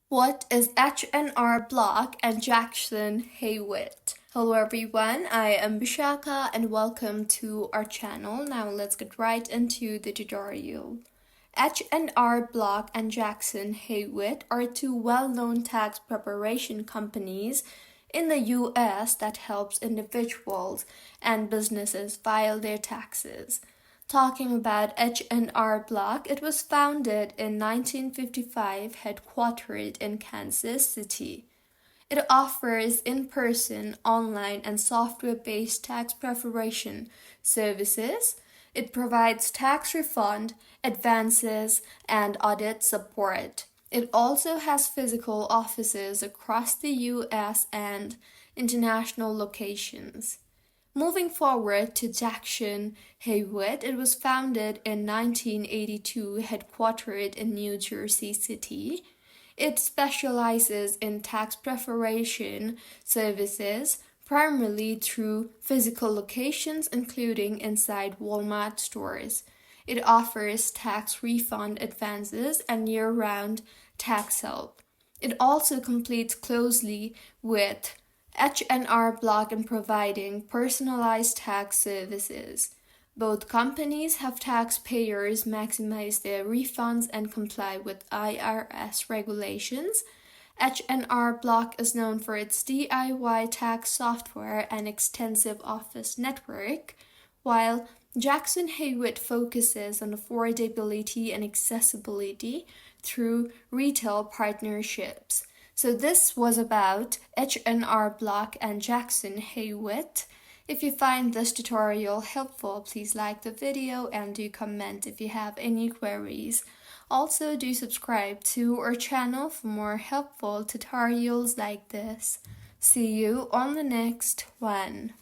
What is hrblock and Jackson Hewitt? Hello everyone, I am Bishaka and welcome to our channel. Now let's get right into the tutorial. hrblock and Jackson Hewitt are two well-known tax preparation companies in the US that helps individuals and businesses file their taxes. Talking about hrblock, it was founded in 1955, headquartered in Kansas City. It offers in-person, online, and software-based tax preparation services. It provides tax refund, advances, and audit support. It also has physical offices across the US and international locations. Moving forward to Jackson Hewitt, it was founded in 1982, headquartered in New Jersey City. It specializes in tax preparation services, primarily through physical locations, including inside Walmart stores. It offers tax refund advances and year-round tax help. It also competes closely with hrblock in providing personalized tax services. Both companies have taxpayers maximize their refunds and comply with IRS regulations. hrblock is known for its DIY tax software and extensive office network, while Jackson Hewitt focuses on affordability and accessibility through retail partnerships. So this was about hrblock and Jackson Hewitt. If you find this tutorial helpful, please like the video and do comment if you have any queries. Also, do subscribe to our channel for more helpful tutorials like this. See you on the next one.